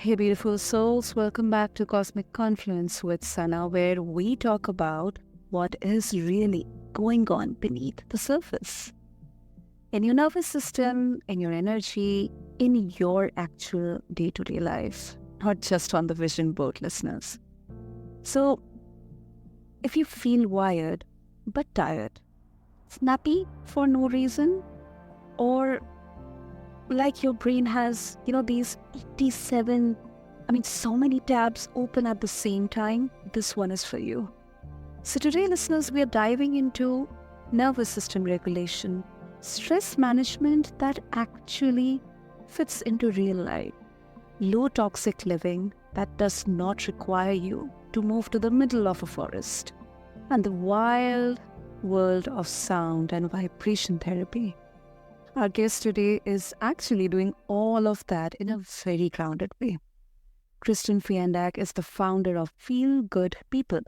Hey, beautiful souls, welcome back to Cosmic Confluence with Sana, where we talk about what is really going on beneath the surface in your nervous system, in your energy, in your actual day to day life, not just on the vision board, listeners. So, if you feel wired but tired, snappy for no reason, or like your brain has, these 87, so many tabs open at the same time, this one is for you. So today, listeners, we are diving into nervous system regulation, stress management that actually fits into real life, low toxic living that does not require you to move to the middle of a forest, and the wild world of sound and vibration therapy. Our guest today is actually doing all of that in a very grounded way. Kristan Fiandach is the founder of Feel Good People,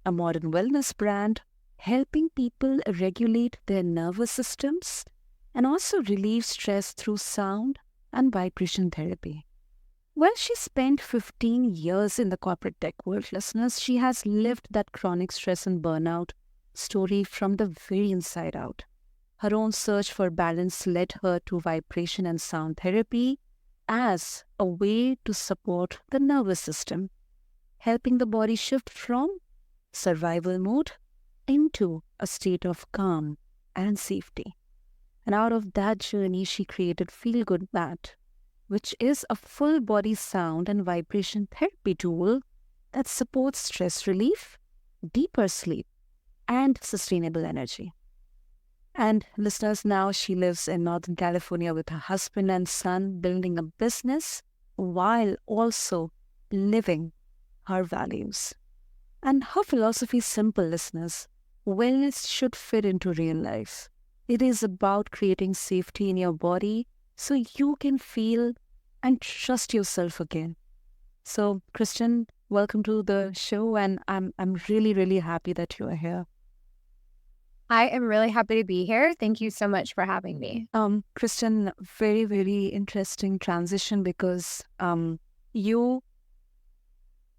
a modern wellness brand helping people regulate their nervous systems and also relieve stress through sound and vibration therapy. Well, she spent 15 years in the corporate tech world, listeners. She has lived that chronic stress and burnout story from the very inside out. Her own search for balance led her to vibration and sound therapy as a way to support the nervous system, helping the body shift from survival mode into a state of calm and safety. And out of that journey, she created Feel Good Mat, which is a full body sound and vibration therapy tool that supports stress relief, deeper sleep, and sustainable energy. And listeners, now she lives in Northern California with her husband and son, building a business while also living her values. And her philosophy is simple, listeners. Wellness should fit into real life. It is about creating safety in your body so you can feel and trust yourself again. So, Kristan, welcome to the show, and I'm really, really happy that you are here. I am really happy to be here. Thank you so much for having me. Kristan, very, very interesting transition because you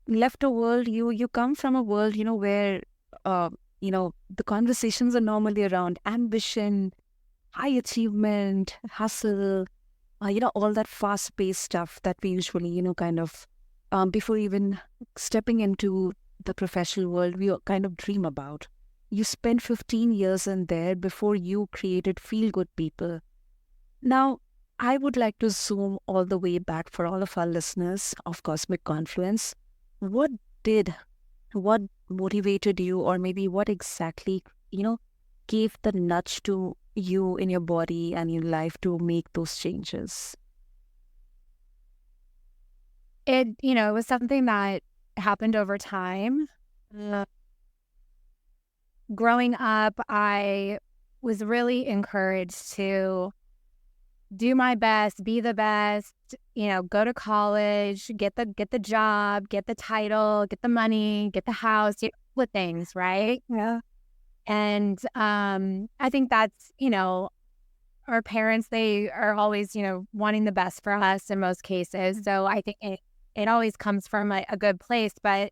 left a world, you come from a world, where, the conversations are normally around ambition, high achievement, hustle, all that fast-paced stuff that we usually, before even stepping into the professional world, we kind of dream about. You spent 15 years in there before you created Feel Good People. Now, I would like to zoom all the way back for all of our listeners of Cosmic Confluence. What what motivated you, or maybe what exactly, gave the nudge to you in your body and your life to make those changes? It was something that happened over time. Growing up, I was really encouraged to do my best, be the best, go to college, get the job, get the title, get the money, get the house, all the things, right? Yeah. And I think that's, our parents, they are always, wanting the best for us in most cases. So I think it always comes from a good place, but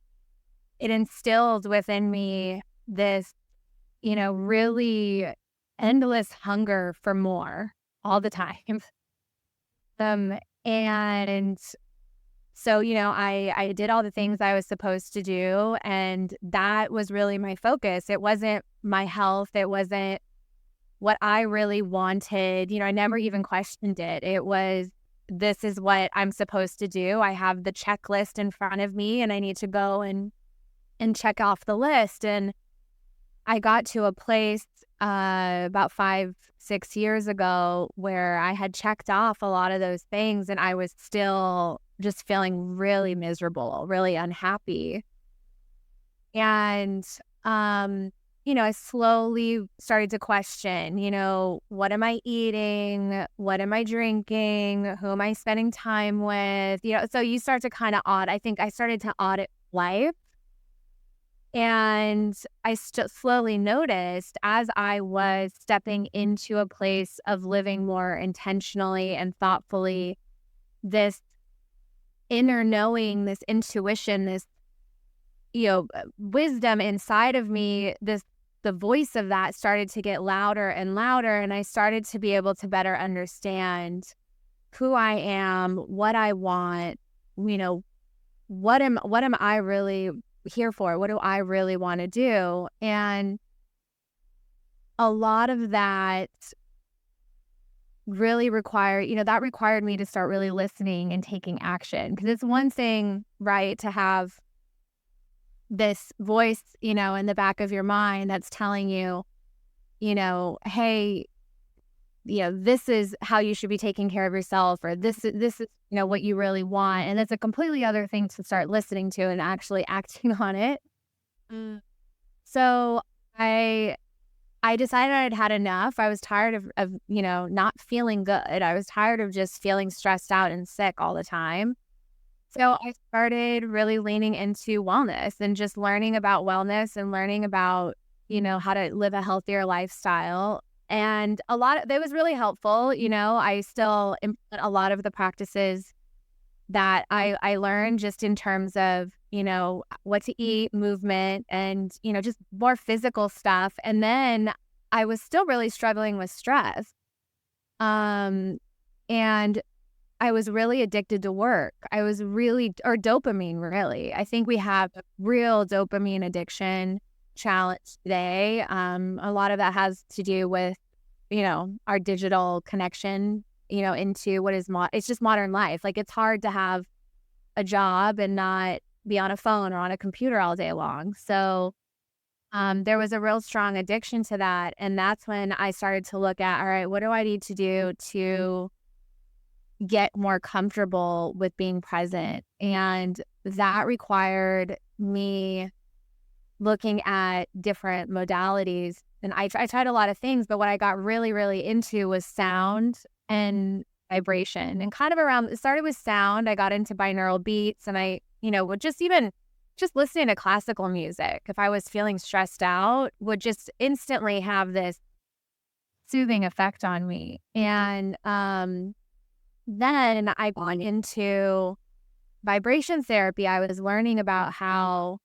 it instilled within me this, really endless hunger for more all the time. And so, I did all the things I was supposed to do, and that was really my focus. It wasn't my health. It wasn't what I really wanted. I never even questioned it. It was, this is what I'm supposed to do. I have the checklist in front of me and I need to go and check off the list. And I got to a place about 5-6 years ago where I had checked off a lot of those things and I was still just feeling really miserable, really unhappy. And, I slowly started to question, what am I eating? What am I drinking? Who am I spending time with? So you start to kind of I think I started to audit life. And I slowly noticed as I was stepping into a place of living more intentionally and thoughtfully, this inner knowing, this intuition, this, wisdom inside of me, the voice of that started to get louder and louder. And I started to be able to better understand who I am, what I want, what am I really here for? What do I really want to do? And a lot of that really required me to start really listening and taking action. Because it's one thing, right, to have this voice, in the back of your mind that's telling you, hey, this is how you should be taking care of yourself, or this is what you really want. And it's a completely other thing to start listening to and actually acting on it. So I decided I'd had enough. I was tired of not feeling good. I was tired of just feeling stressed out and sick all the time. So I started really leaning into wellness and just learning about wellness and learning about, how to live a healthier lifestyle. And that was really helpful. I still implement a lot of the practices that I learned just in terms of, what to eat, movement, and, just more physical stuff. And then I was still really struggling with stress. And I was really addicted to work. Or dopamine, really. I think we have a real dopamine addiction challenge today. A lot of that has to do with, our digital connection, into what is it's just modern life. Like, it's hard to have a job and not be on a phone or on a computer all day long. So there was a real strong addiction to that. And that's when I started to look at, all right, what do I need to do to get more comfortable with being present? And that required me looking at different modalities. And I tried a lot of things, but what I got really, really into was sound and vibration. And it started with sound. I got into binaural beats, and I, would just listening to classical music, if I was feeling stressed out, would just instantly have this soothing effect on me. And then I got into vibration therapy. I was learning about how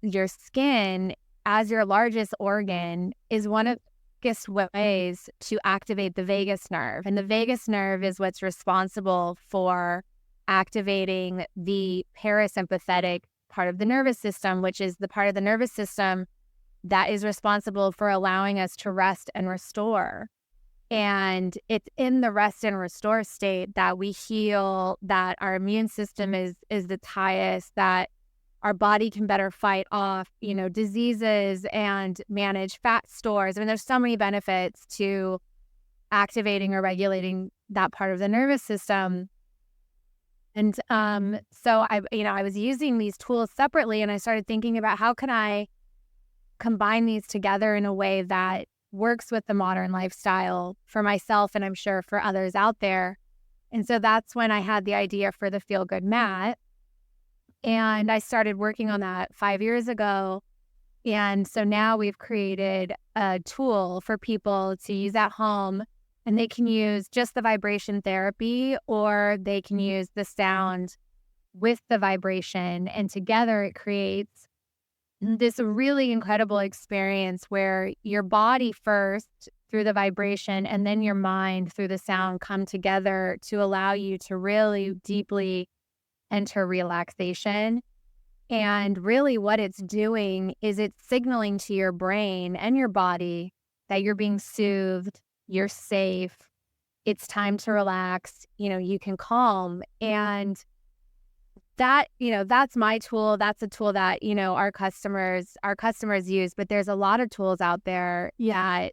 your skin, as your largest organ, is one of the biggest ways to activate the vagus nerve. And the vagus nerve is what's responsible for activating the parasympathetic part of the nervous system, which is the part of the nervous system that is responsible for allowing us to rest and restore. And it's in the rest and restore state that we heal, that our immune system is the highest, that our body can better fight off, diseases and manage fat stores. I mean, there's so many benefits to activating or regulating that part of the nervous system. And so I was using these tools separately, and I started thinking about how can I combine these together in a way that works with the modern lifestyle for myself, and I'm sure for others out there. And so that's when I had the idea for the Feel Good Mat. And I started working on that 5 years ago. And so now we've created a tool for people to use at home, and they can use just the vibration therapy, or they can use the sound with the vibration. And together it creates this really incredible experience where your body first through the vibration, and then your mind through the sound, come together to allow you to really deeply enter relaxation. And really what it's doing is it's signaling to your brain and your body that you're being soothed, you're safe, it's time to relax, you can calm. And that, that's my tool. That's a tool that, our customers use. But there's a lot of tools out there that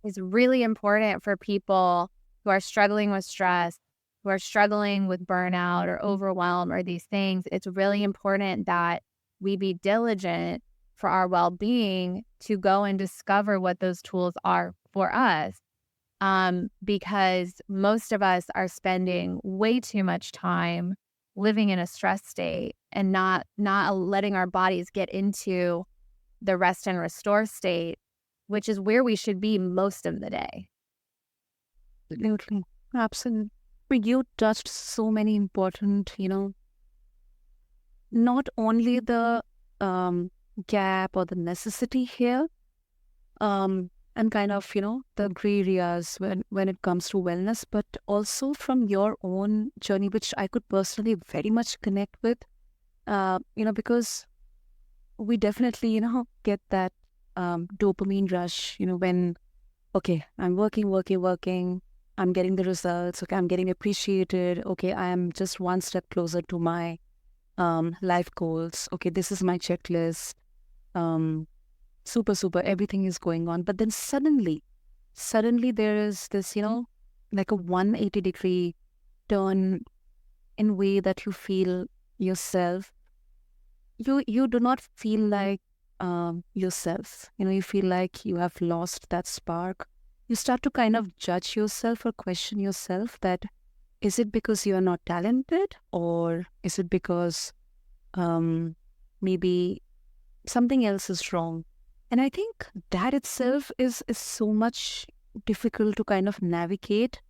is really important for people who are struggling with stress, who are struggling with burnout or overwhelm or these things. It's really important that we be diligent for our well-being to go and discover what those tools are for us. Because most of us are spending way too much time living in a stress state and not letting our bodies get into the rest and restore state, which is where we should be most of the day. Absolutely. Absolutely. You touched so many important, not only the gap or the necessity here, and kind of, the gray areas when it comes to wellness, but also from your own journey, which I could personally very much connect with, because we definitely, get that dopamine rush, when, okay, I'm working, I'm getting the results, okay, I'm getting appreciated, okay, I am just one step closer to my life goals, okay, this is my checklist, super, everything is going on. But then suddenly there is this, like a 180-degree turn in way that you feel yourself. You do not feel like yourself. You feel like you have lost that spark. You start to kind of judge yourself or question yourself that, is it because you are not talented, or is it because maybe something else is wrong? And I think that itself is so much difficult to kind of navigate.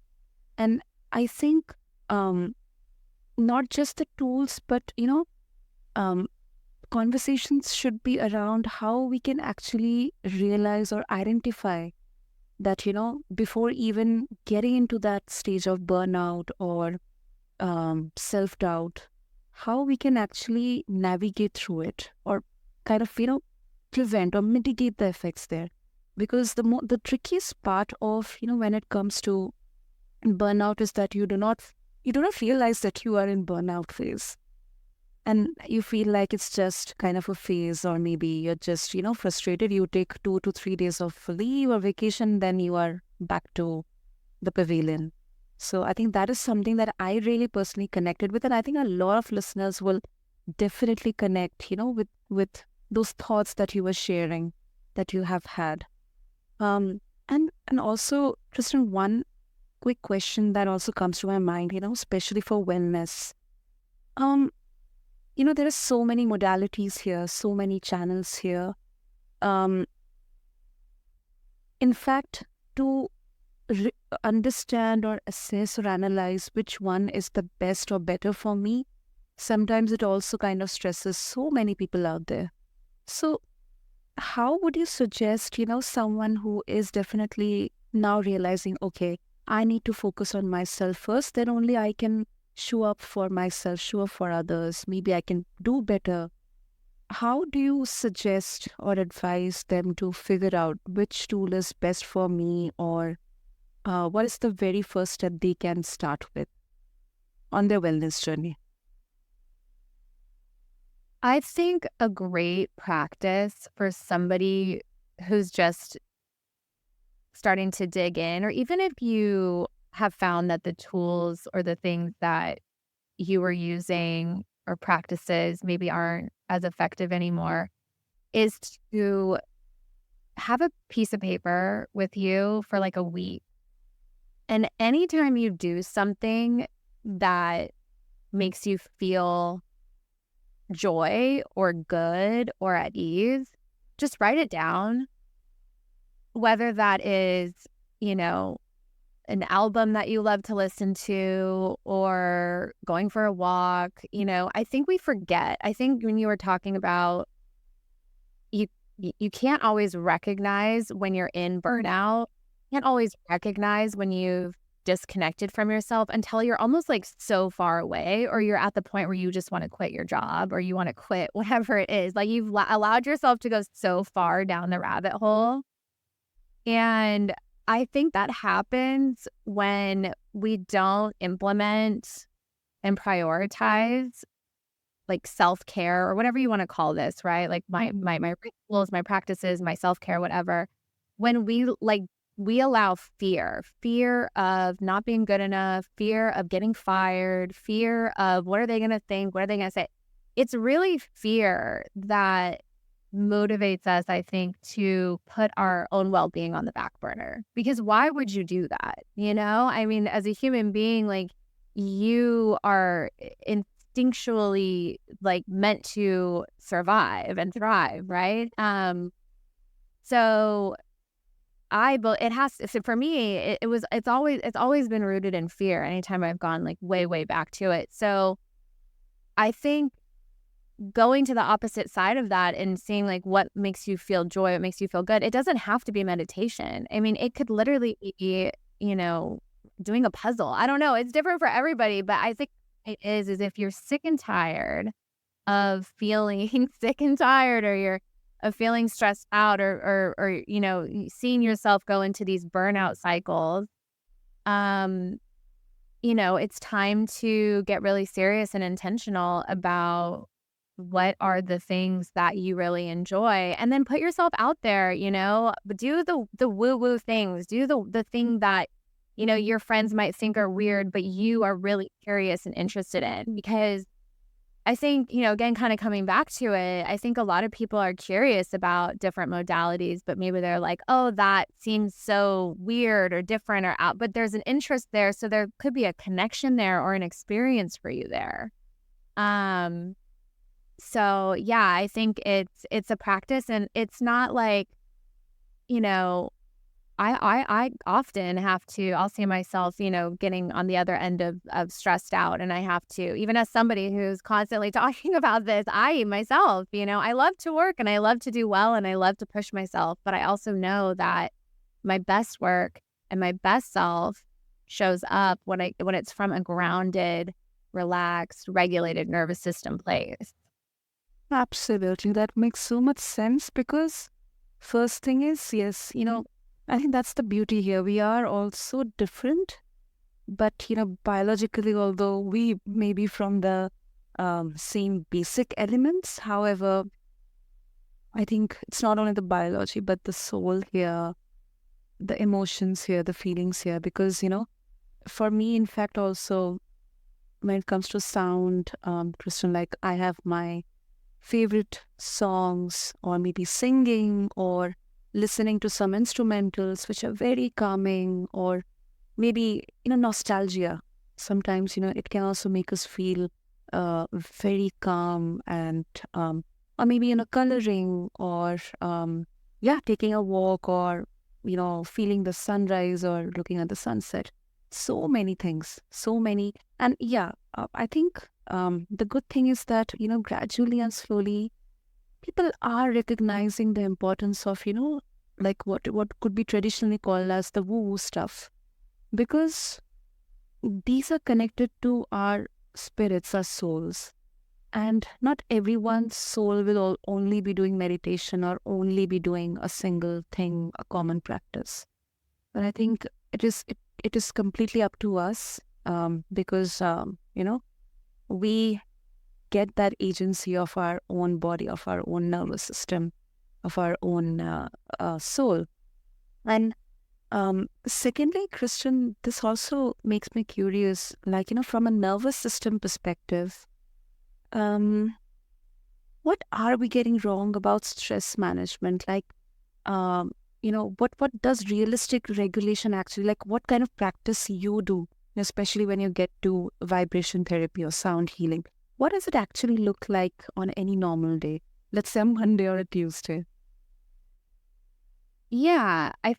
And I think not just the tools, but um, conversations should be around how we can actually realize or identify that, before even getting into that stage of burnout or self-doubt, how we can actually navigate through it, or kind of, prevent or mitigate the effects there. Because the trickiest part of, when it comes to burnout is that you do not realize that you are in burnout phase. And you feel like it's just kind of a phase, or maybe you're just, frustrated. You take 2 to 3 days of leave or vacation, then you are back to the pavilion. So I think that is something that I really personally connected with. And I think a lot of listeners will definitely connect, with those thoughts that you were sharing, that you have had. And also, Kristan, one quick question that also comes to my mind, especially for wellness. There are so many modalities here, so many channels here. In fact, to understand or assess or analyze which one is the best or better for me, sometimes it also kind of stresses so many people out there. So how would you suggest, someone who is definitely now realizing, okay, I need to focus on myself first, then only I can show up for myself, show up for others, maybe I can do better. How do you suggest or advise them to figure out which tool is best for me, or what is the very first step they can start with on their wellness journey? I think a great practice for somebody who's just starting to dig in, or even if you have found that the tools or the things that you were using or practices maybe aren't as effective anymore, is to have a piece of paper with you for like a week. And anytime you do something that makes you feel joy or good or at ease, just write it down. Whether that is, an album that you love to listen to, or going for a walk. I think we forget. I think when you were talking about you can't always recognize when you're in burnout, you can't always recognize when you've disconnected from yourself until you're almost like so far away, or you're at the point where you just want to quit your job, or you want to quit whatever it is. Like you've allowed yourself to go so far down the rabbit hole. And I think that happens when we don't implement and prioritize like self-care, or whatever you want to call this, right? Like my rituals, my practices, my self-care, whatever. When we allow fear of not being good enough, fear of getting fired, fear of what are they going to think? What are they going to say? It's really fear that motivates us, I think, to put our own well-being on the back burner. Because why would you do that? I mean, as a human being, like, you are instinctually like meant to survive and thrive, right? So it has to, so for me, it's always been rooted in fear anytime I've gone like way, way back to it. So I think going to the opposite side of that and seeing like what makes you feel joy, what makes you feel good, it doesn't have to be meditation. I mean, it could literally be, doing a puzzle. I don't know. It's different for everybody, but I think it is if you're sick and tired of feeling sick and tired, or you're of feeling stressed out, or seeing yourself go into these burnout cycles, it's time to get really serious and intentional about what are the things that you really enjoy, and then put yourself out there, but do the woo-woo things, do the thing that, your friends might think are weird, but you are really curious and interested in. Because I think, again, kind of coming back to it, I think a lot of people are curious about different modalities, but maybe they're like, oh, that seems so weird or different or out, but there's an interest there. So there could be a connection there or an experience for you there. So yeah, I think it's a practice, and it's not like, I often have to, I'll see myself, getting on the other end of stressed out, and I have to, even as somebody who's constantly talking about this, I myself, I love to work and I love to do well and I love to push myself, but I also know that my best work and my best self shows up when it's from a grounded, relaxed, regulated nervous system place. Absolutely. That makes so much sense because first thing is, yes, I think that's the beauty here. We are all so different, but, biologically, although we may be from the same basic elements, however, I think it's not only the biology, but the soul here, the emotions here, the feelings here, because, for me, in fact, also, when it comes to sound, Kristan, like I have my favorite songs, or maybe singing, or listening to some instrumentals which are very calming, or maybe nostalgia. Sometimes it can also make us feel very calm, and or maybe coloring, or taking a walk, or feeling the sunrise or looking at the sunset. So many things, so many. And I think the good thing is that gradually and slowly people are recognizing the importance of, like what could be traditionally called as the woo-woo stuff. Because these are connected to our spirits, our souls. And not everyone's soul will only be doing meditation or only be doing a single thing, a common practice. But I think it is completely up to us, because, we get that agency of our own body, of our own nervous system, of our own soul. And secondly, Kristan, this also makes me curious, like, from a nervous system perspective, what are we getting wrong about stress management? Like, what does realistic regulation actually, like what kind of practice you do, especially when you get to vibration therapy or sound healing? What does it actually look like on any normal day? Let's say a Monday or a Tuesday. Yeah, I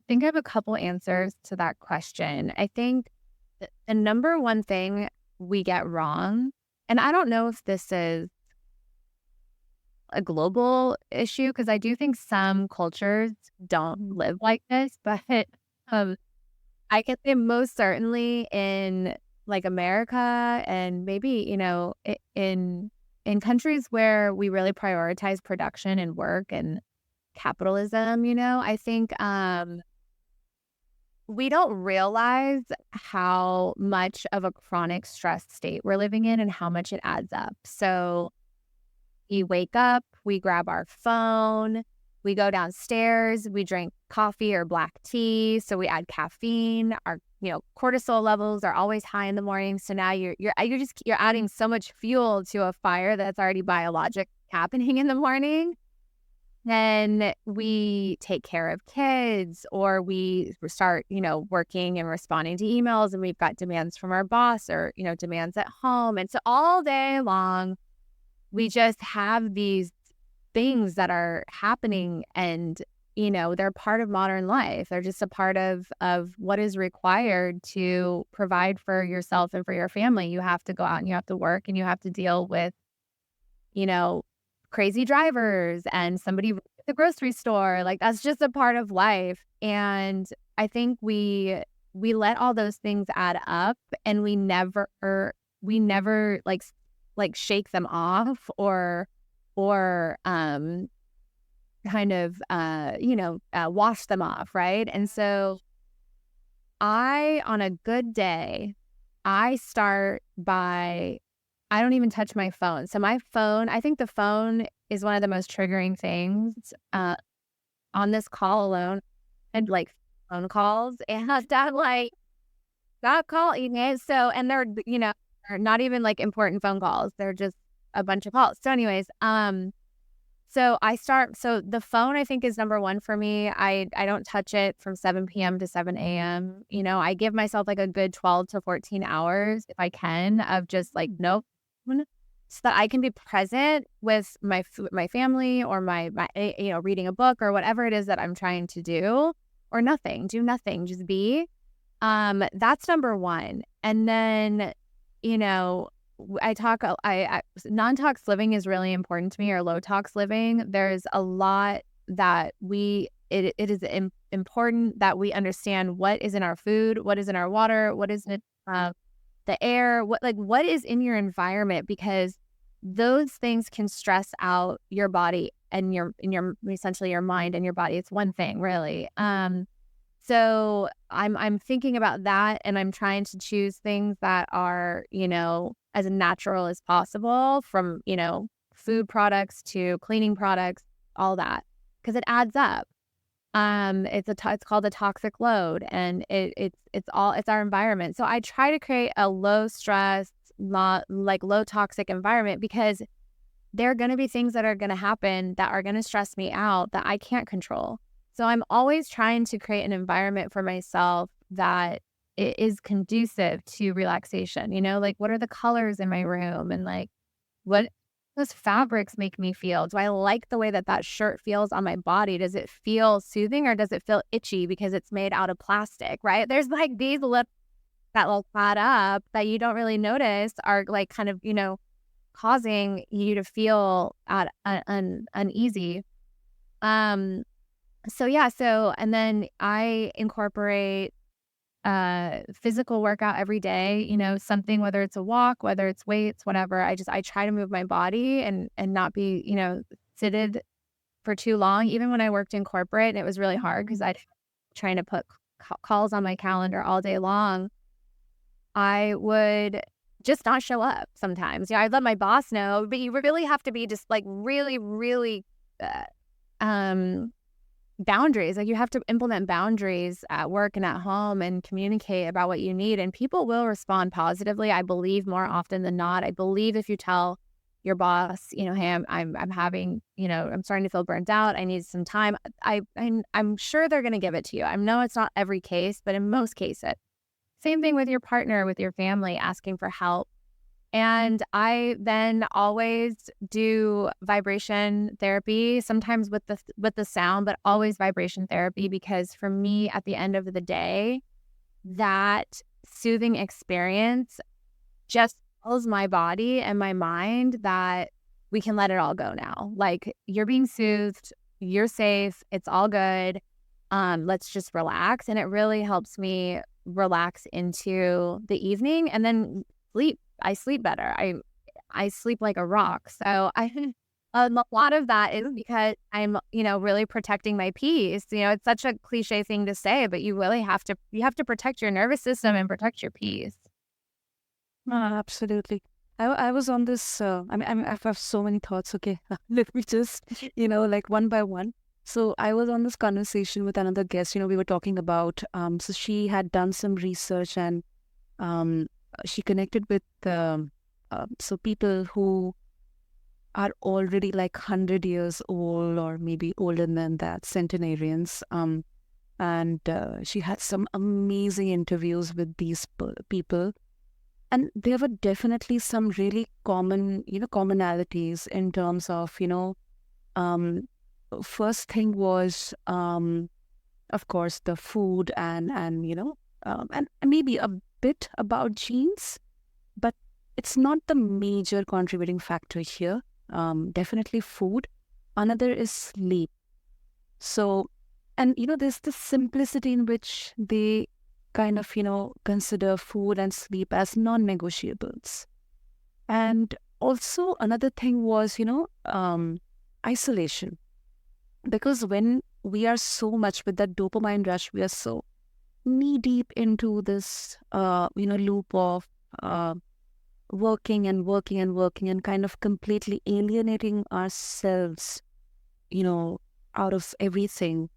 think I have a couple answers to that question. I think the number one thing we get wrong, and I don't know if this is a global issue, because I do think some cultures don't live like this, but I can say most certainly in like America, and maybe, in countries where we really prioritize production and work and capitalism, I think we don't realize how much of a chronic stress state we're living in and how much it adds up. So we wake up, we grab our phone, we go downstairs, we drink coffee or black tea, so we add caffeine. Our cortisol levels are always high in the morning. So now you're adding so much fuel to a fire that's already biologic happening in the morning. Then we take care of kids, or we start, working and responding to emails, and we've got demands from our boss, or, demands at home. And so all day long, we just have these things that are happening, and they're part of modern life. They're just a part of what is required to provide for yourself and for your family. You have to go out and you have to work and you have to deal with, you know, crazy drivers and somebody at the grocery store. Like, that's just a part of life. And I think we let all those things add up, and we never like shake them off or kind of wash them off, right? And so on a good day, I start by, I don't even touch my phone. So my phone, I think the phone is one of the most triggering things on this call alone, and like phone calls, and that like that call, so, and they're, are not even like important phone calls. They're just a bunch of calls. So anyways, so the phone, I think, is number one for me. I don't touch it from 7 p.m. to 7 a.m. I give myself like a good 12 to 14 hours if I can of just like no, so that I can be present with my family, or my reading a book or whatever it is that I'm trying to do, or do nothing, just be. That's number one. And then, non-tox living is really important to me, or low tox living. There's a lot that it is important that we understand what is in our food, what is in our water, what is in the air, what is in your environment, because those things can stress out your body and your essentially your mind and your body. It's one thing, really. So I'm thinking about that, and I'm trying to choose things that are, as natural as possible, from, food products to cleaning products, all that, because it adds up. It's called a toxic load, and it's our environment. So I try to create a low stress, not like low toxic environment, because there are going to be things that are going to happen that are going to stress me out that I can't control. So I'm always trying to create an environment for myself that it is conducive to relaxation. Like, what are the colors in my room, and like what those fabrics make me feel? Do I like the way that shirt feels on my body? Does it feel soothing, or does it feel itchy because it's made out of plastic, right? There's like these lips that will add up that you don't really notice are like kind of, causing you to feel uneasy. And then I incorporate physical workout every day, something, whether it's a walk, whether it's weights, whatever. I try to move my body and not be, seated for too long. Even when I worked in corporate, and it was really hard because I'd trying to put calls on my calendar all day long, I would just not show up sometimes. I'd let my boss know, but you really have to be just like really, really boundaries. Like, you have to implement boundaries at work and at home, and communicate about what you need, and people will respond positively. I believe more often than not. I believe if you tell your boss, hey, I'm having, I'm starting to feel burnt out, I need some time, I'm sure they're going to give it to you. I know it's not every case, but in most cases. Same thing with your partner, with your family, asking for help. And I then always do vibration therapy, sometimes with the sound, but always vibration therapy, because for me, at the end of the day, that soothing experience just tells my body and my mind that we can let it all go now. Like, you're being soothed, you're safe, it's all good. Let's just relax. And it really helps me relax into the evening, and then sleep. I sleep better. I sleep like a rock. So a lot of that is because I'm, really protecting my peace. It's such a cliche thing to say, but you really have to protect your nervous system and protect your peace. Absolutely. I was on this, I have so many thoughts. Okay, let me just, like one by one. So I was on this conversation with another guest. We were talking about, so she had done some research, and she connected with so people who are already like 100 years old, or maybe older than that, centenarians. And she had some amazing interviews with these people. And there were definitely some really common, commonalities in terms of, first thing was, of course, the food and maybe a bit about genes, but it's not the major contributing factor here. Definitely food. Another is sleep. So, and there's the simplicity in which they kind of, consider food and sleep as non-negotiables. And also another thing was, isolation. Because when we are so much with that dopamine rush, we are so knee deep into this, loop of working and working and working and kind of completely alienating ourselves, out of everything.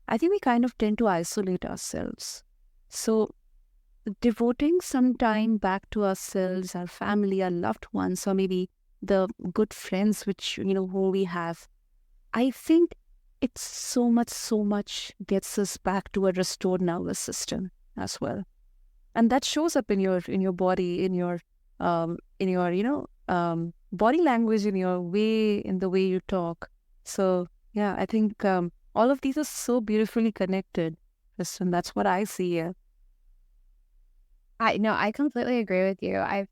I think we kind of tend to isolate ourselves. So devoting some time back to ourselves, our family, our loved ones, or maybe the good friends which, who we have, I think it's so much gets us back to a restored nervous system as well. And that shows up in your body, body language, in the way you talk. So yeah, I think all of these are so beautifully connected, Kristan. That's what I see here. I completely agree with you. I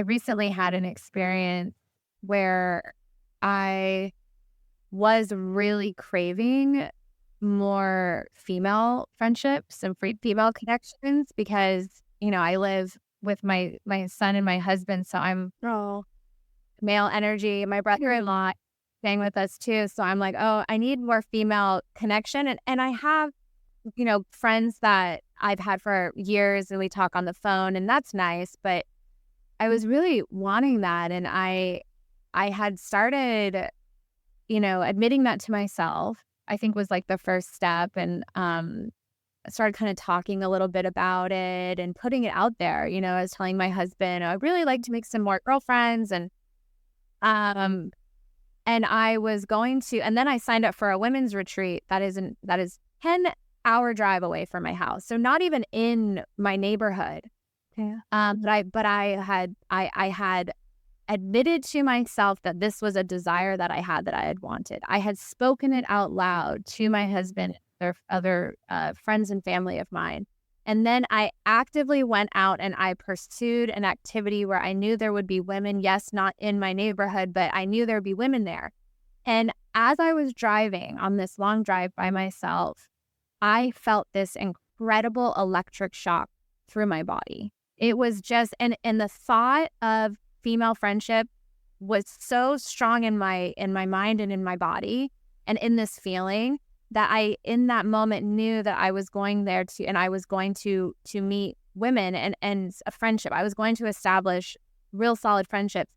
recently had an experience where I was really craving more female friendships and female connections because, I live with my son and my husband, so I'm male energy. My brother-in-law staying with us too, so I'm like, oh, I need more female connection, and I have, friends that I've had for years, and we talk on the phone, and that's nice, but I was really wanting that, and I had started, admitting that to myself, I think was like the first step, and I started kind of talking a little bit about it and putting it out there. I was telling my husband, I'd really like to make some more girlfriends, and I was going to, and then I signed up for a women's retreat that is 10-hour drive away from my house, so not even in my neighborhood. Yeah. But I had admitted to myself that this was a desire that I had wanted. I had spoken it out loud to my husband, or other friends and family of mine. And then I actively went out and I pursued an activity where I knew there would be women. Yes, not in my neighborhood, but I knew there would be women there. And as I was driving on this long drive by myself, I felt this incredible electric shock through my body. It was just, and the thought of female friendship was so strong in my mind and in my body and in this feeling that I, in that moment, knew that I was going there and I was going to meet women and a friendship. I was going to establish real solid friendships.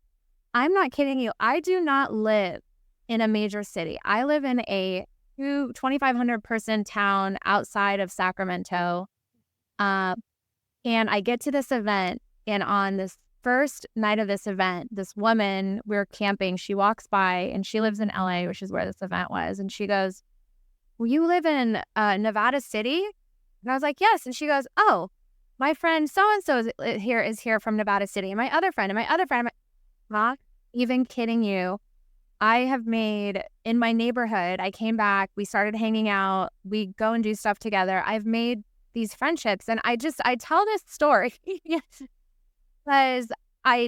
I'm not kidding you. I do not live in a major city. I live in a 2,500 person town outside of Sacramento. And I get to this event, and on this first night of this event, this woman, we were camping, she walks by, and she lives in LA, which is where this event was. And she goes, well, you live in Nevada City? And I was like, yes. And she goes, oh, my friend so-and-so is here from Nevada City. And my other friend, I'm not even kidding you. I have made, in my neighborhood, I came back, we started hanging out, we go and do stuff together. I've made these friendships. And I tell this story because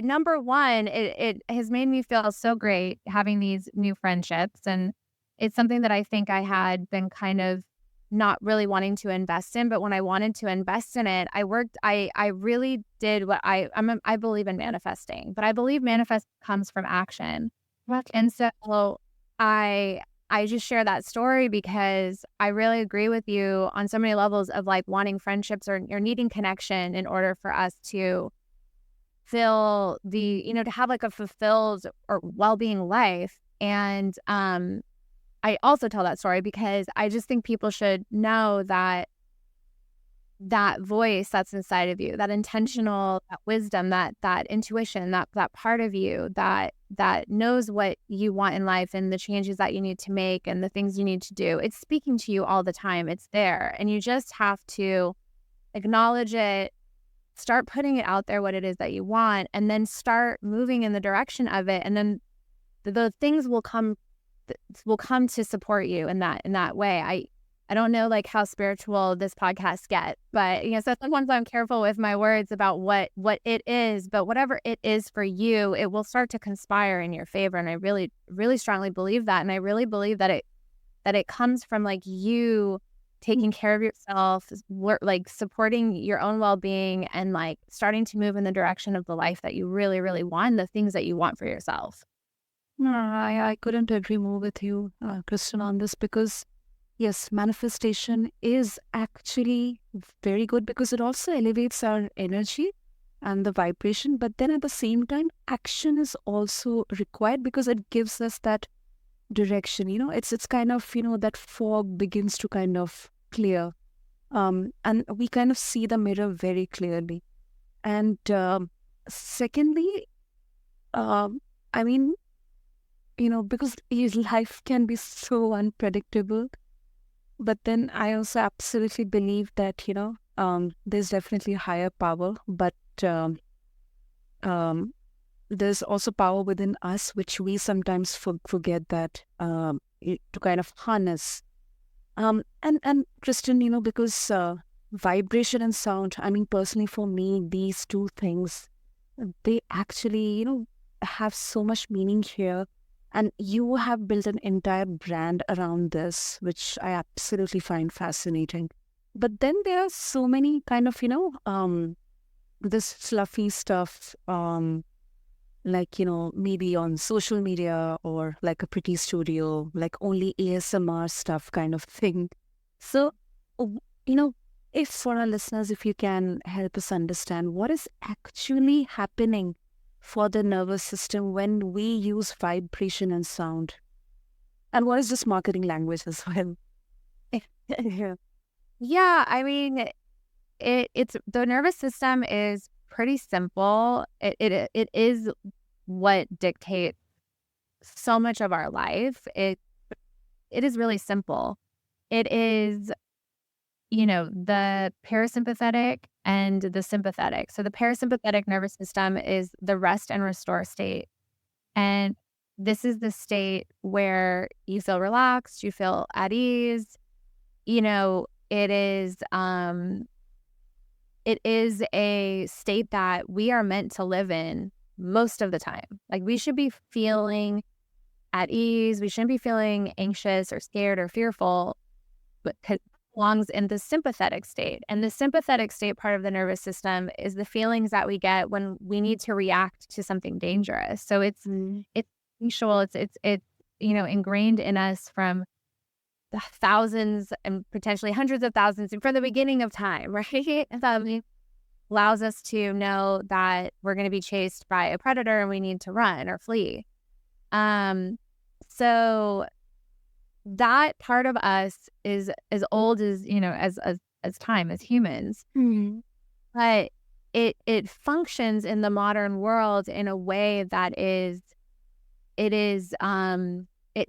number one, it has made me feel so great having these new friendships. And it's something that I think I had been kind of not really wanting to invest in, but when I wanted to invest in it, I really did what I believe in manifesting, but I believe manifest comes from action. And so I just share that story because I really agree with you on so many levels of like wanting friendships or needing connection in order for us to feel to have like a fulfilled or well-being life. And I also tell that story because I just think people should know that voice that's inside of you, that intentional, that wisdom, that intuition, that part of you that knows what you want in life and the changes that you need to make and the things you need to do. It's speaking to you all the time. It's there. And you just have to acknowledge it, start putting it out there, what it is that you want, and then start moving in the direction of it. And then the things will come will come to support you in that way. I don't know like how spiritual this podcast gets, but so sometimes I'm careful with my words about what it is, but whatever it is for you, it will start to conspire in your favor. And I really, really strongly believe that. And I really believe that it comes from like you taking care of yourself, like supporting your own well-being, and like starting to move in the direction of the life that you really, really want, the things that you want for yourself. No, I couldn't agree more with you, Kristan, on this, because yes, manifestation is actually very good because it also elevates our energy and the vibration. But then at the same time, action is also required because it gives us that direction. It's kind of, that fog begins to kind of clear. And we kind of see the mirror very clearly. And secondly, I mean, because life can be so unpredictable. But then I also absolutely believe that, there's definitely a higher power, but there's also power within us, which we sometimes forget that to kind of harness. And Kristan, because vibration and sound, I mean, personally for me, these two things, they actually, have so much meaning here. And you have built an entire brand around this, which I absolutely find fascinating. But then there are so many kind of, this fluffy stuff, like, maybe on social media or like a pretty studio, like only ASMR stuff kind of thing. So, if for our listeners, if you can help us understand what is actually happening for the nervous system when we use vibration and sound, and what is this marketing language as well? Yeah, I mean, it's the nervous system is pretty simple. It is what dictates so much of our life. It is really simple. It is, the parasympathetic and the sympathetic. So the parasympathetic nervous system is the rest and restore state. And this is the state where you feel relaxed, you feel at ease. It is a state that we are meant to live in most of the time. Like, we should be feeling at ease. We shouldn't be feeling anxious or scared or fearful, but belongs in the sympathetic state. And the sympathetic state part of the nervous system is the feelings that we get when we need to react to something dangerous. So it's usual. It's ingrained in us from the thousands and potentially hundreds of thousands from the beginning of time, right? And that allows us to know that we're going to be chased by a predator and we need to run or flee. So that part of us is as old as as time, as humans. Mm-hmm. But it functions in the modern world in a way that it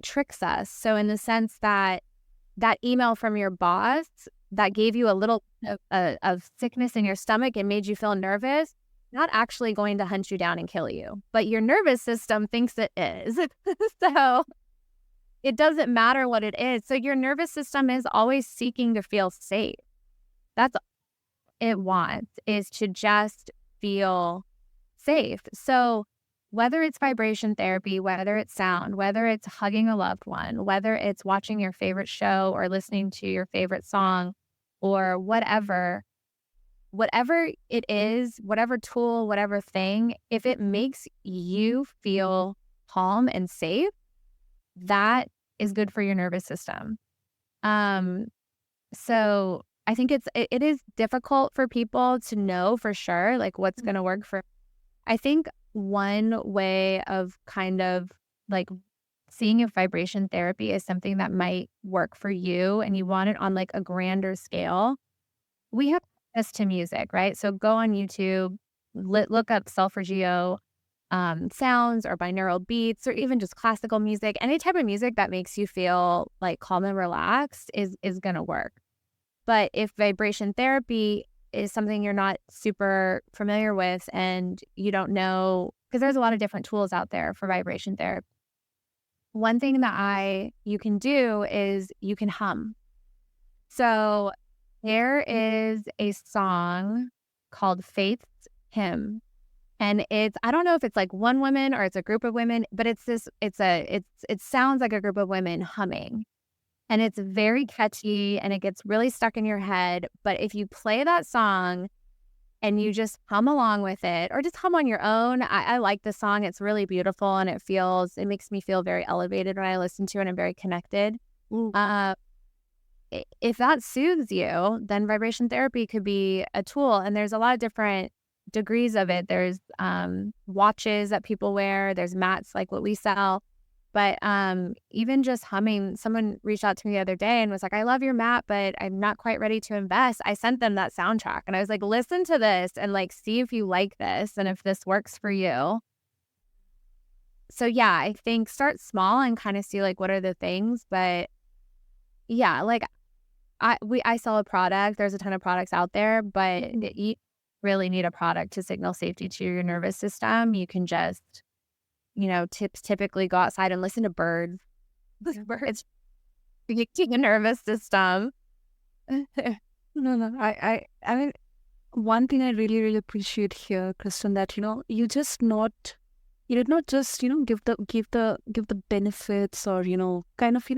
tricks us. So in the sense that email from your boss that gave you a little of sickness in your stomach and made you feel nervous, not actually going to hunt you down and kill you, but your nervous system thinks it is. So it doesn't matter what it is. So your nervous system is always seeking to feel safe. That's all it wants, is to just feel safe. So whether it's vibration therapy, whether it's sound, whether it's hugging a loved one, whether it's watching your favorite show or listening to your favorite song or whatever it is, whatever tool, whatever thing, if it makes you feel calm and safe, that is good for your nervous system. So I think it is difficult for people to know for sure, like what's going to work for. I think one way of kind of like seeing if vibration therapy is something that might work for you and you want it on like a grander scale, we have access to music, right? So go on YouTube, look up solfeggio sounds or binaural beats or even just classical music. Any type of music that makes you feel like calm and relaxed is going to work. But if vibration therapy is something you're not super familiar with and you don't know, because there's a lot of different tools out there for vibration therapy. one thing that you can do is you can hum. So there is a song called Faith's Hymn. And I don't know if it's like one woman or it's a group of women, but it sounds like a group of women humming. And it's very catchy and it gets really stuck in your head. But if you play that song and you just hum along with it, or just hum on your own, I like the song. It's really beautiful and it makes me feel very elevated when I listen to it. I'm very connected. If that soothes you, then vibration therapy could be a tool. And there's a lot of different degrees of it. There's watches that people wear. There's mats like what we sell. But even just humming, someone reached out to me the other day and was like, I love your mat, but I'm not quite ready to invest. I sent them that soundtrack and I was like, listen to this and like, see if you like this and if this works for you. So yeah, I think start small and kind of see like, what are the things? But yeah, like I sell a product. There's a ton of products out there, but you really need a product to signal safety to your nervous system. You can just, typically go outside and listen to birds. Birds to your nervous system. No. I mean, one thing I really, really appreciate here, Kristan, that you did not just give the benefits, or kind of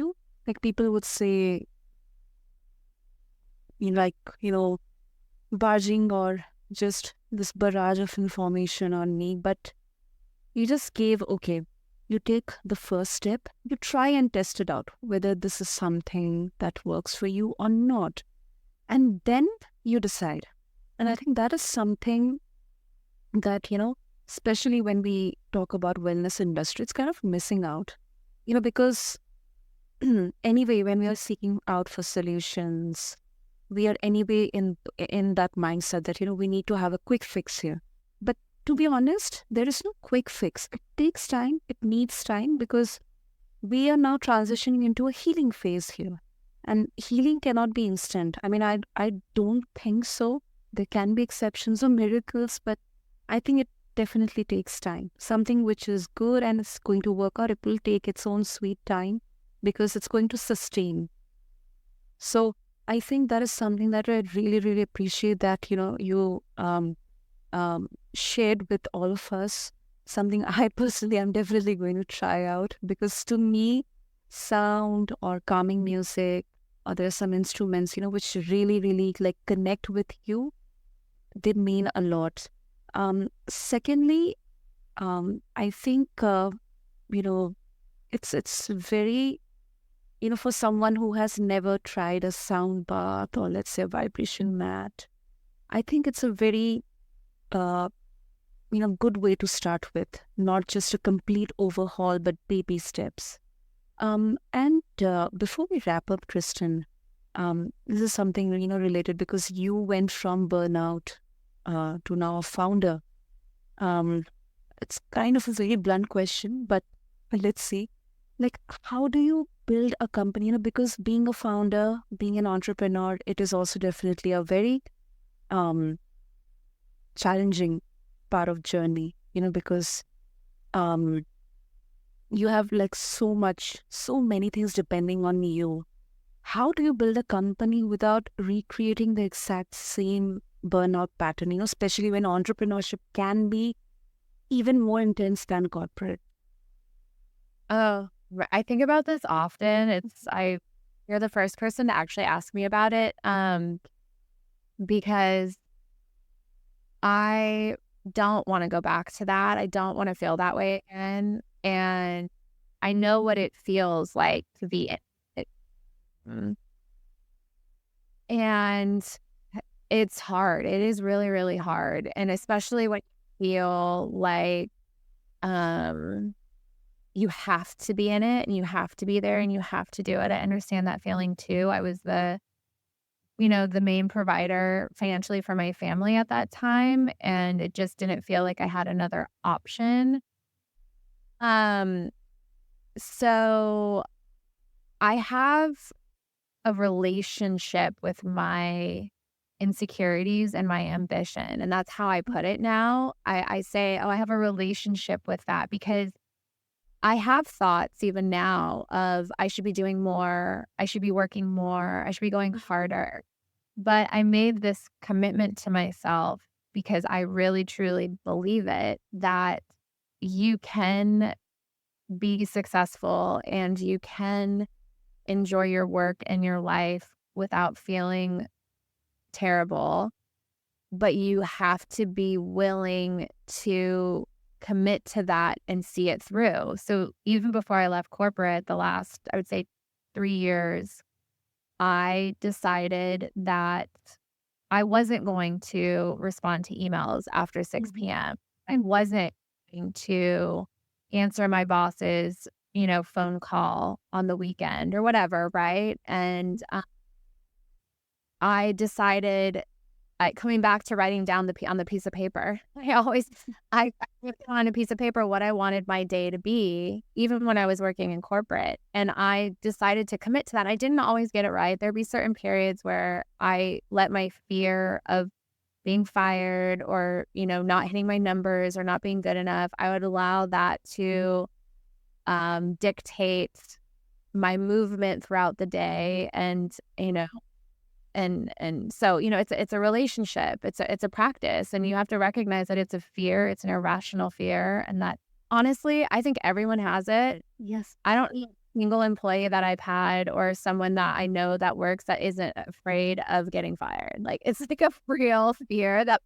like people would say, barging or just this barrage of information on me, but you just gave, okay, you take the first step, you try and test it out, whether this is something that works for you or not. And then you decide. And I think that is something that, especially when we talk about wellness industry, it's kind of missing out, because anyway, when we are seeking out for solutions, we are anyway in that mindset that, we need to have a quick fix here. But to be honest, there is no quick fix. It takes time. It needs time, because we are now transitioning into a healing phase here. And healing cannot be instant. I mean, I don't think so. There can be exceptions or miracles, but I think it definitely takes time. Something which is good and it's going to work out, it will take its own sweet time, because it's going to sustain. So I think that is something that I really, really appreciate that, you shared with all of us. Something I personally am definitely going to try out, because to me, sound or calming music, or there are some instruments, which really, really like connect with you. They mean a lot. Secondly, I think, it's very, for someone who has never tried a sound bath, or let's say a vibration mat, I think it's a very, good way to start with, not just a complete overhaul, but baby steps. And before we wrap up, Kristan, this is something, related, because you went from burnout to now a founder. It's kind of a very blunt question, but let's see. Like, how do you build a company? Because being a founder, being an entrepreneur, it is also definitely a very challenging part of journey, because you have like so many things depending on you. How do you build a company without recreating the exact same burnout pattern, especially when entrepreneurship can be even more intense than corporate? Oh, I think about this often. You're the first person to actually ask me about it, because I don't want to go back to that. I don't want to feel that way again. And I know what it feels like to be in it. And it's hard. It is really, really hard. And especially when you feel like you have to be in it and you have to be there and you have to do it. I understand that feeling too. I was the main provider financially for my family at that time, and it just didn't feel like I had another option. So I have a relationship with my insecurities and my ambition, and that's how I put it now. I say, I have a relationship with that, because I have thoughts even now of I should be doing more, I should be working more, I should be going harder. But I made this commitment to myself because I really truly believe it that you can be successful and you can enjoy your work and your life without feeling terrible, but you have to be willing to commit to that and see it through. So even before I left corporate, the last, I would say 3 years, I decided that I wasn't going to respond to emails after 6 p.m. I wasn't going to answer my boss's, phone call on the weekend or whatever, right? And I decided, coming back to writing down on the piece of paper, I wrote down on a piece of paper what I wanted my day to be, even when I was working in corporate. And I decided to commit to that. I didn't always get it right. There'd be certain periods where I let my fear of being fired or, not hitting my numbers or not being good enough, I would allow that to dictate my movement throughout the day. And, so, it's a relationship. It's a practice, and you have to recognize that it's a fear. It's an irrational fear, and that honestly, I think everyone has it. Yes. I don't know a single employee that I've had or someone that I know that works that isn't afraid of getting fired. Like, it's like a real fear that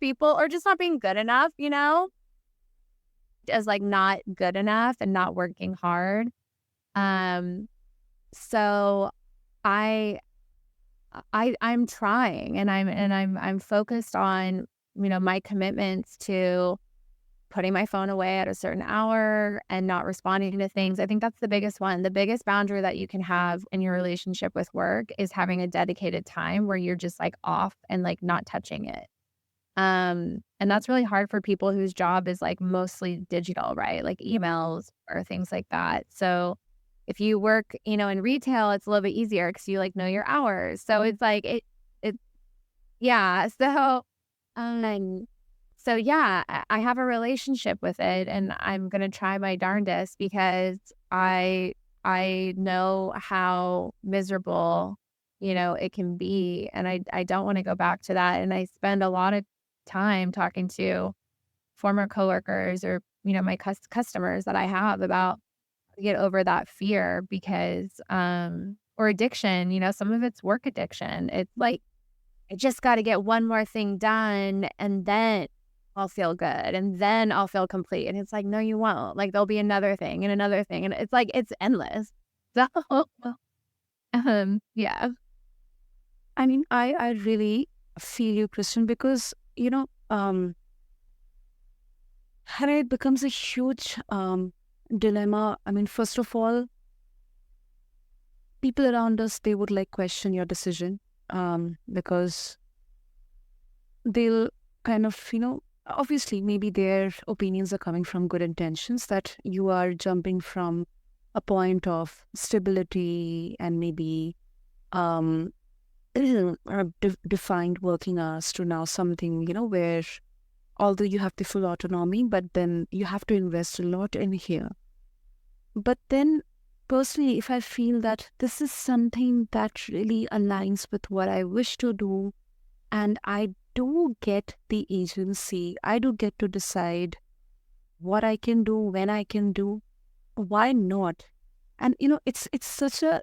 people are just not being good enough, as like not good enough and not working hard. So I'm trying, and I'm focused on, my commitments to putting my phone away at a certain hour and not responding to things. I think that's the biggest one. The biggest boundary that you can have in your relationship with work is having a dedicated time where you're just like off and like not touching it. And that's really hard for people whose job is like mostly digital, right? Like emails or things like that. So if you work, in retail, it's a little bit easier because you like know your hours. So it's like yeah. So yeah, I have a relationship with it, and I'm gonna try my darndest because I know how miserable, it can be, and I don't want to go back to that. And I spend a lot of time talking to former coworkers or my customers that I have about get over that fear because or addiction, some of it's work addiction. It's like I just got to get one more thing done and then I'll feel good and then I'll feel complete. And it's like, no, you won't. Like there'll be another thing and another thing, and it's like it's endless. So yeah. I mean, I really feel you, Kristan, because, and it becomes a huge dilemma. I mean, first of all, people around us, they would like question your decision because they'll kind of, obviously maybe their opinions are coming from good intentions, that you are jumping from a point of stability and maybe defined working hours to now something, where although you have the full autonomy, but then you have to invest a lot in here. But then personally, if I feel that this is something that really aligns with what I wish to do, and I do get the agency, I do get to decide what I can do, when I can do, why not? And it's such a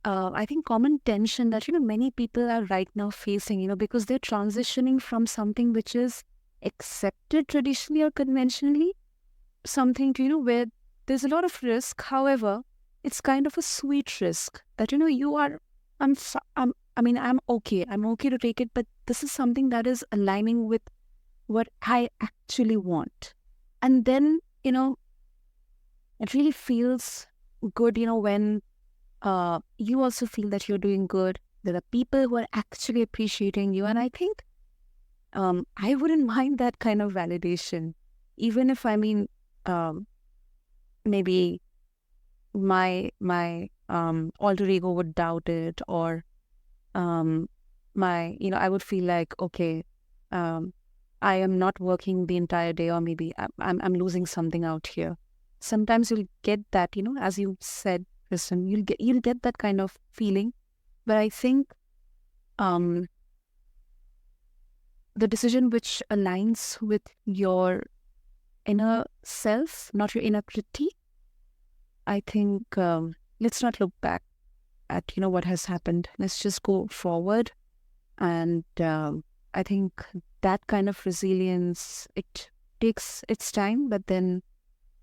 I think common tension that many people are right now facing, because they're transitioning from something which is accepted traditionally or conventionally, something where there's a lot of risk. However, it's kind of a sweet risk that you are. I'm okay. I'm okay to take it, but this is something that is aligning with what I actually want, and then it really feels good. When you also feel that you're doing good. There are people who are actually appreciating you. And I think I wouldn't mind that kind of validation. Even if, maybe my alter ego would doubt it, or I would feel like, okay, I am not working the entire day, or maybe I'm losing something out here. sometimes you'll get that, as you said, Kristen, you'll get that kind of feeling. But I think um, the decision which aligns with your inner self, not your inner critique, I think let's not look back at what has happened. Let's just go forward. And I think that kind of resilience, it takes its time, but then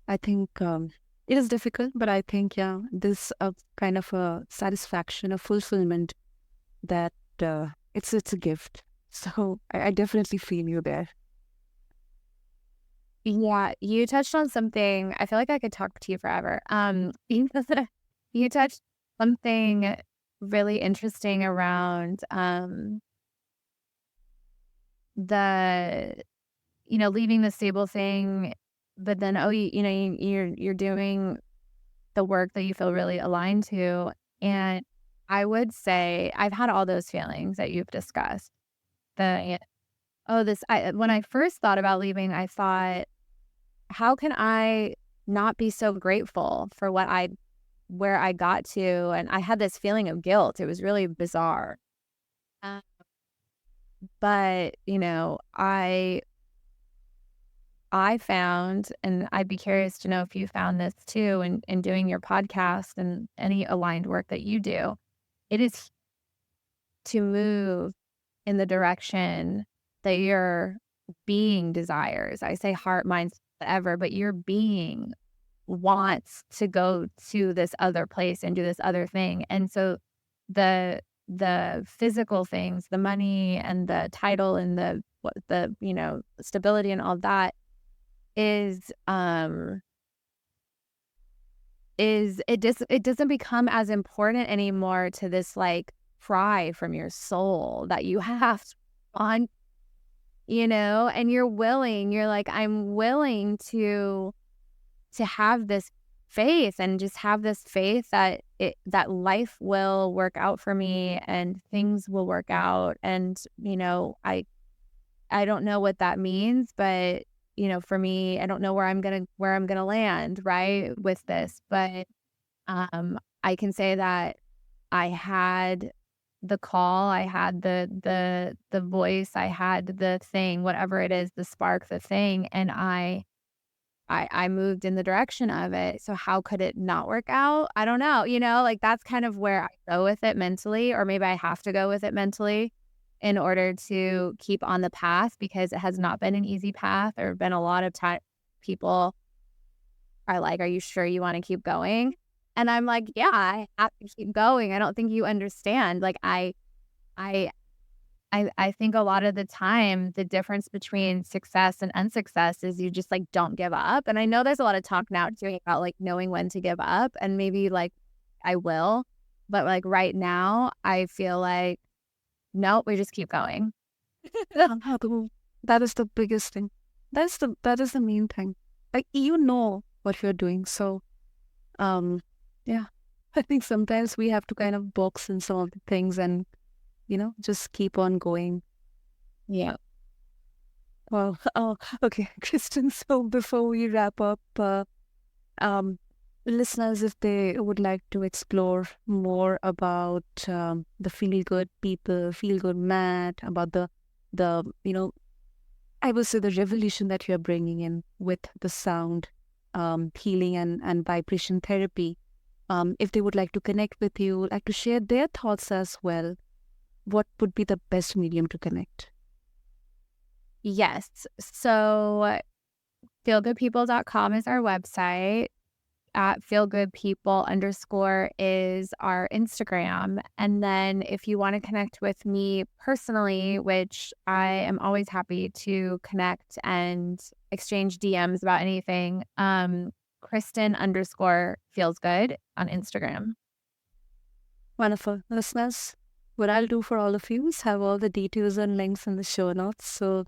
I think it is difficult, but I think, this kind of a satisfaction, a fulfillment that it's a gift. So I definitely feel you there. Yeah, you touched on something. I feel like I could talk to you forever. You touched something really interesting around the leaving the stable thing, but then you're doing the work that you feel really aligned to. And I would say I've had all those feelings that you've discussed. When I first thought about leaving, I thought, how can I not be so grateful for where I got to? And I had this feeling of guilt. It was really bizarre. But, I found, and I'd be curious to know if you found this too in doing your podcast and any aligned work that you do, it is to move in the direction that your being desires. I say heart, mind, whatever, but your being wants to go to this other place and do this other thing. And so the physical things, the money and the title and the stability and all that is it doesn't become as important anymore to this like cry from your soul that you have on, and you're like, I'm willing to have this faith and just have this faith that life will work out for me and things will work out. And, I don't know what that means, but for me, I don't know where I'm going to land, right, with this, but I can say that I had the call, I had the voice, I had the thing, whatever it is, the spark, the thing, and I moved in the direction of it. So how could it not work out? I don't know, like that's kind of where I go with it mentally, or maybe I have to go with it mentally in order to keep on the path, because it has not been an easy path. There have been a lot of time people are like, are you sure you want to keep going? And I'm like, yeah, I have to keep going. I don't think you understand. Like I think a lot of the time the difference between success and unsuccess is you just like don't give up. And I know there's a lot of talk now too about like knowing when to give up, and maybe like I will, but like right now I feel like, nope, we just keep going. That is the biggest thing. That is the main thing. Like what you're doing. So yeah. I think sometimes we have to kind of box in some of the things and just keep on going. Yeah. Well, okay, Kristen. So before we wrap up, listeners, if they would like to explore more about the feel good people, feel good mat, about the I would say the revolution that you're bringing in with the sound healing and vibration therapy. If they would like to connect with you, like to share their thoughts as well, what would be the best medium to connect? Yes. So feelgoodpeople.com is our website. At feelgoodpeople_ is our Instagram. And then if you want to connect with me personally, which I am always happy to connect and exchange DMs about anything, Kristan_feelsgood on Instagram. Wonderful. Listeners, what I'll do for all of you is have all the details and links in the show notes. So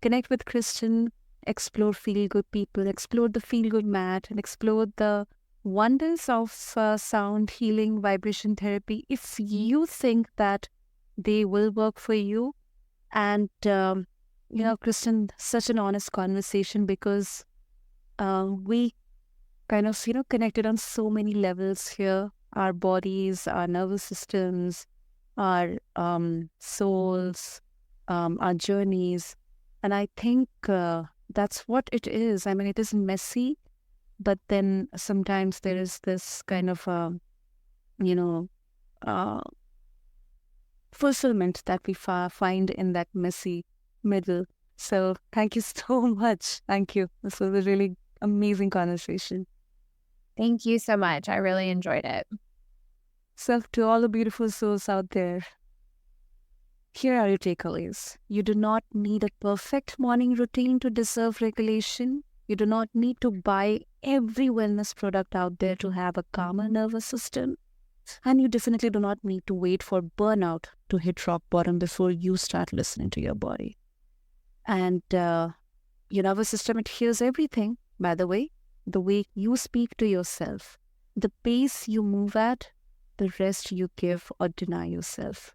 connect with Kristen, explore feel good people, explore the feel good mat, and explore the wonders of sound healing, vibration therapy. If you think that they will work for you, and Kristen, such an honest conversation, because we kind of, connected on so many levels here. Our bodies, our nervous systems, our souls, our journeys. And I think that's what it is. I mean, it is messy, but then sometimes there is this kind of, uh, fulfillment that we find in that messy middle. So thank you so much. Thank you. This was a really amazing conversation. Thank you so much. I really enjoyed it. So to all the beautiful souls out there, here are your takeaways. You do not need a perfect morning routine to deserve regulation. You do not need to buy every wellness product out there to have a calmer nervous system. And you definitely do not need to wait for burnout to hit rock bottom before you start listening to your body. And your nervous system, it hears everything, by the way you speak to yourself, the pace you move at, the rest you give or deny yourself.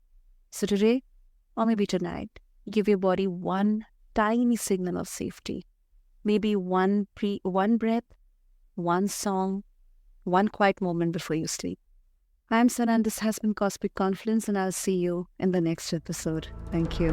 So today, or maybe tonight, give your body one tiny signal of safety. Maybe one breath, one song, one quiet moment before you sleep. I'm Sana and this has been Cosmic Confluence, and I'll see you in the next episode. Thank you.